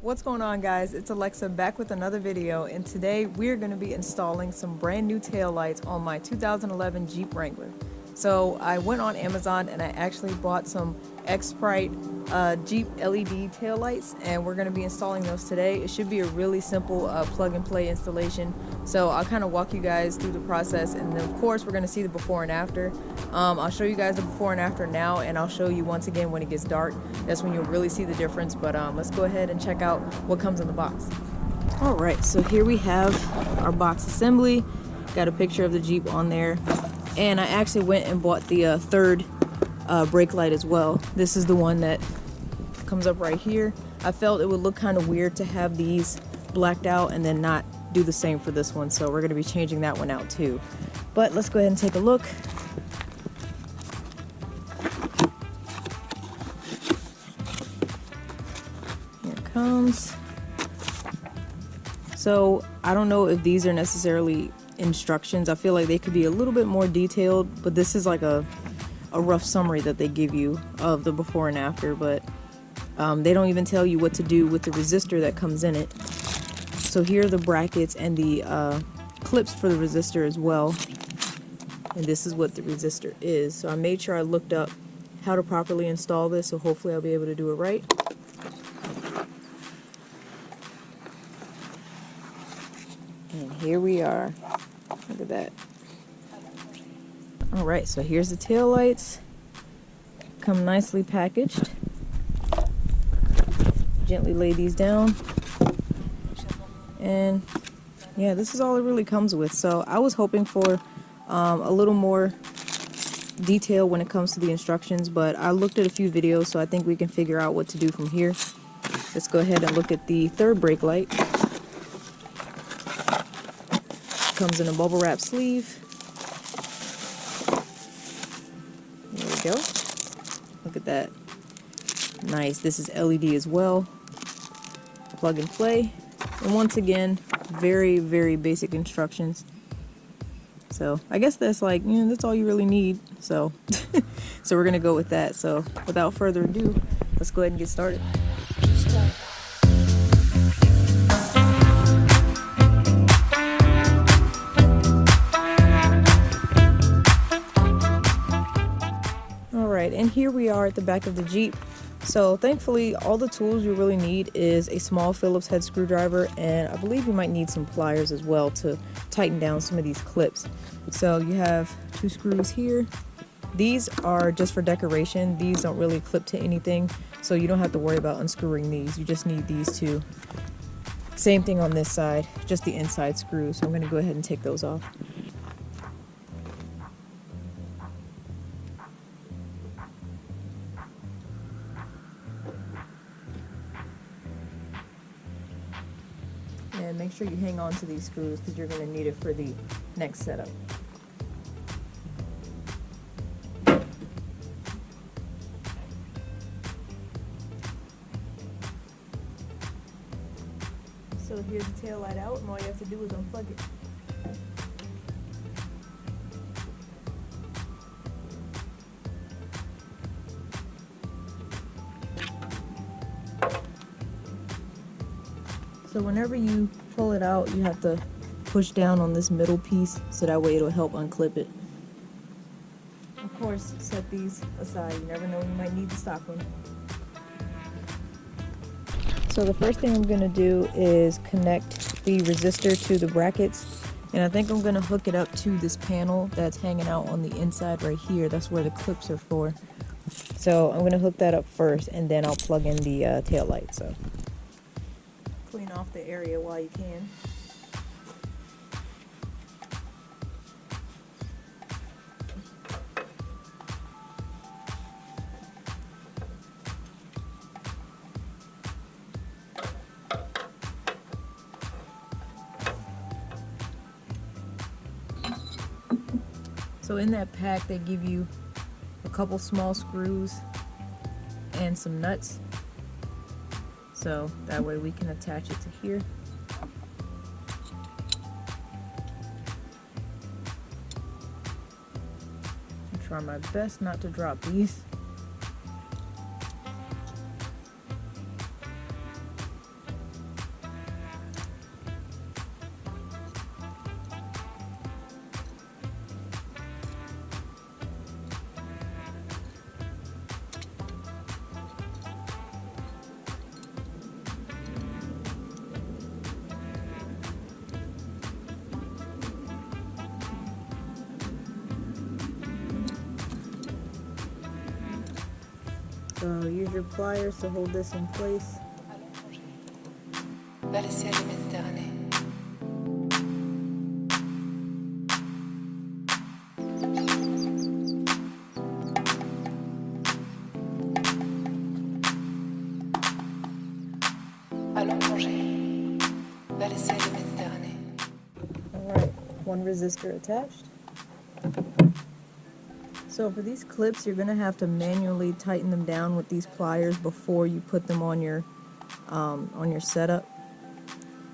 What's going on, guys? It's Alexa back with another video, and today we're going to be installing some brand new taillights on my 2011 Jeep Wrangler. So I went on Amazon and I actually bought some Xprite Jeep LED taillights, and we're going to be installing those today. It should be a really simple plug and play installation. So I'll kind of walk you guys through the process, and then of course we're going to see the before and after. I'll show you guys the before and after now, and I'll show you once again when it gets dark. That's when you'll really see the difference. But let's go ahead and check out what comes in the box. Alright, so here we have our box assembly. Got a picture of the Jeep on there. And I actually went and bought the third brake light as well. This is the one that comes up right here. I felt it would look kind of weird to have these blacked out and then not do the same for this one. So we're going to be changing that one out too. But let's go ahead and take a look. Here it comes. So I don't know if these are necessarily instructions. I feel like they could be a little bit more detailed, but this is like a rough summary that they give you of the before and after. But they don't even tell you what to do with the resistor that comes in it. So here are the brackets and the clips for the resistor as well, and this is what the resistor is. So I made sure I looked up how to properly install this, so hopefully I'll be able to do it right. And here we are. Look at that. Alright, so here's the tail lights. Come nicely packaged. Gently lay these down. And yeah, this is all it really comes with. So I was hoping for a little more detail when it comes to the instructions, but I looked at a few videos, so I think we can figure out what to do from here. Let's go ahead and look at the third brake light. Comes in a bubble wrap sleeve. There we go. Look at that. Nice. This is LED as well. Plug and play. And once again, very, very basic instructions. So I guess that's like, that's all you really need. So, so we're gonna go with that. So without further ado, let's go ahead and get started. Alright, and here we are at the back of the Jeep. So thankfully, all the tools you really need is a small Phillips head screwdriver, and I believe you might need some pliers as well to tighten down some of these clips. So you have 2 screws here. These are just for decoration. These don't really clip to anything, so you don't have to worry about unscrewing these. You just need these 2. Same thing on this side, just the inside screws. So I'm going to go ahead and take those off. And make sure you hang on to these screws because you're going to need it for the next setup. So here's the tail light out, and all you have to do is unplug it. So whenever you pull it out, you have to push down on this middle piece, so that way it'll help unclip it. Of course, set these aside. You never know when you might need the stock one. So the first thing I'm going to do is connect the resistor to the brackets, and I think I'm going to hook it up to this panel that's hanging out on the inside right here. That's where the clips are for. So I'm going to hook that up first, and then I'll plug in the tail light. So clean off the area while you can. So in that pack they give you a couple small screws and some nuts. So that way we can attach it to here. try my best not to drop these. So use your pliers to hold this in place. Alright, one resistor attached. So for these clips, you're going to have to manually tighten them down with these pliers before you put them on your setup.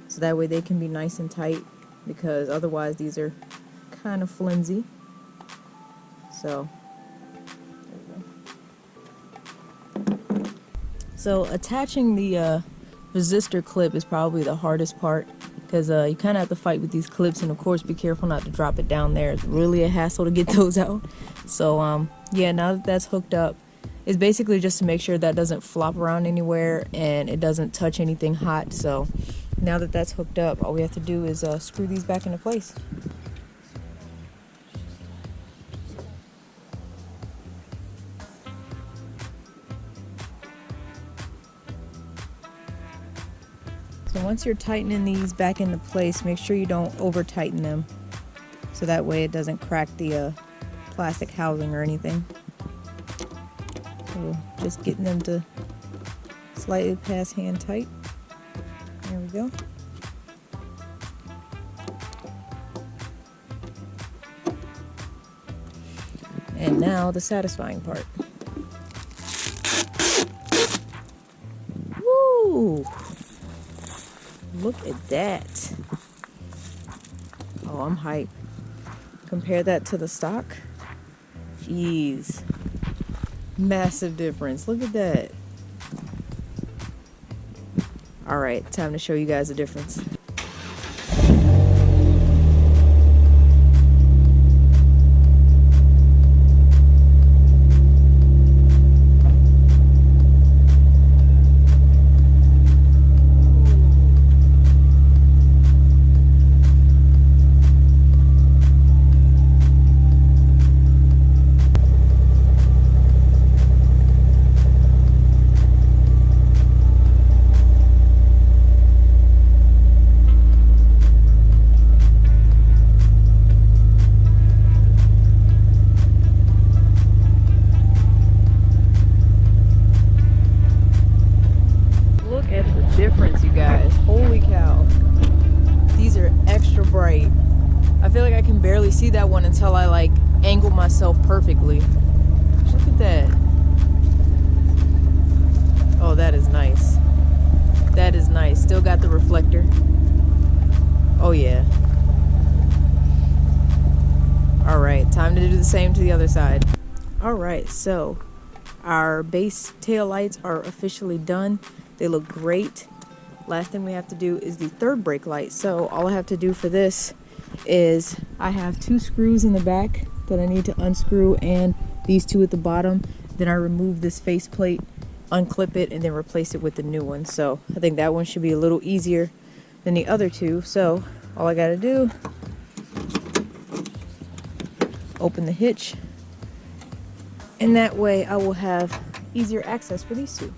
So that way they can be nice and tight, because otherwise these are kind of flimsy. So, there we go. So attaching the resistor clip is probably the hardest part, because you kind of have to fight with these clips, and of course be careful not to drop it down there. It's really a hassle to get those out. So yeah, now that that's hooked up, it's basically just to make sure that doesn't flop around anywhere and it doesn't touch anything hot. So now that that's hooked up, all we have to do is screw these back into place. So once you're tightening these back into place, make sure you don't over tighten them, so that way it doesn't crack the plastic housing or anything. So just getting them to slightly pass hand tight. There we go. And now the satisfying part. Woo! Look at that. Oh, I'm hyped. Compare that to the stock. Jeez. Massive difference. Look at that. Alright, time to show you guys the difference. Difference, you guys. Holy cow. These are extra bright. I feel like I can barely see that one until I like angle myself perfectly. Look at that. Oh, that is nice. That is nice. Still got the reflector. Oh yeah. Alright, time to do the same to the other side. Alright, so our base tail lights are officially done. They look great. Last thing we have to do is the third brake light. So all I have to do for this is I have 2 screws in the back that I need to unscrew, and these 2 at the bottom. Then I remove this faceplate, unclip it, and then replace it with the new one. So I think that one should be a little easier than the other 2. So all I gotta do, open the hitch, and that way I will have easier access for these 2.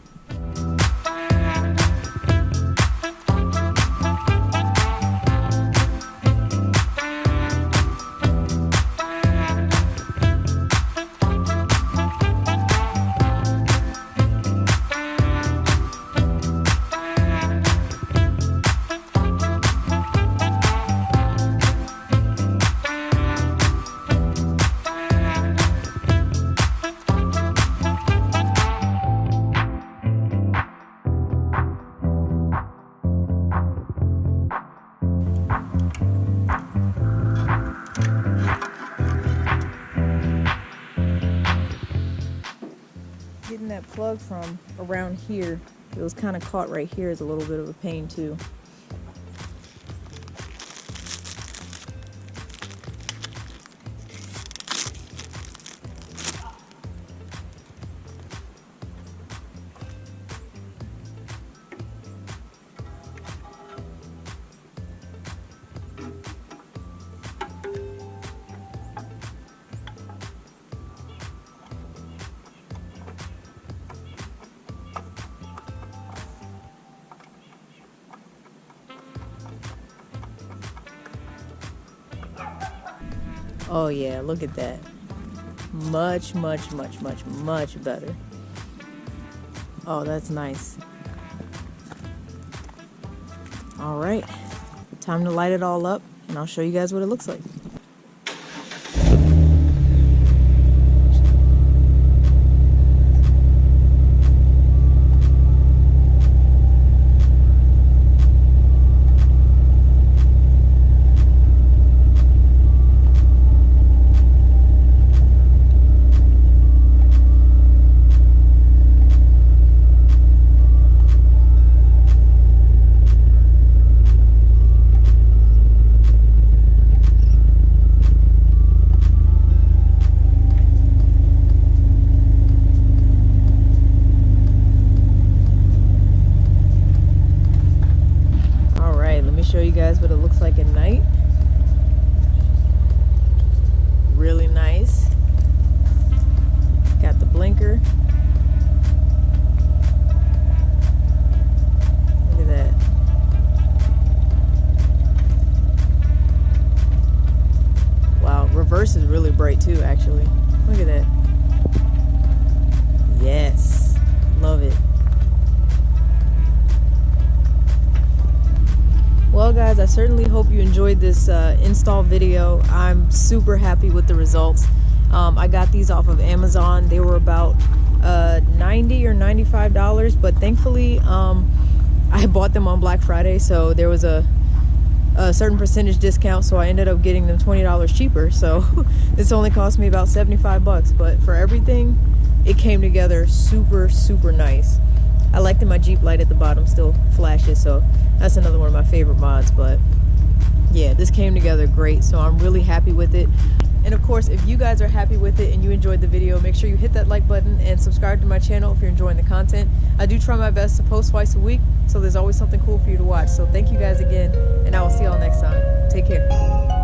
Getting that plug from around here, it was kind of caught right here, is a little bit of a pain too. Oh yeah, look at that. Much better. Oh, that's nice. All right, time to light it all up, and I'll show you guys what it looks like. Show you guys what it looks like at night. Really nice. Got the blinker. Look at that. Wow, reverse is really bright too, actually. Look at that. Yes, love it. Well guys, I certainly hope you enjoyed this install video. I'm super happy with the results. I got these off of Amazon. They were about $90 or $95, but thankfully I bought them on Black Friday, so there was a certain percentage discount, so I ended up getting them $20 cheaper. So this only cost me about 75 bucks, but for everything, it came together super nice. I like that my Jeep light at the bottom still flashes, so that's another one of my favorite mods. But yeah, this came together great, so I'm really happy with it. And of course, if you guys are happy with it and you enjoyed the video, make sure you hit that like button and subscribe to my channel if you're enjoying the content. I do try my best to post twice a week, so there's always something cool for you to watch. So thank you guys again, and I will see y'all next time. Take care.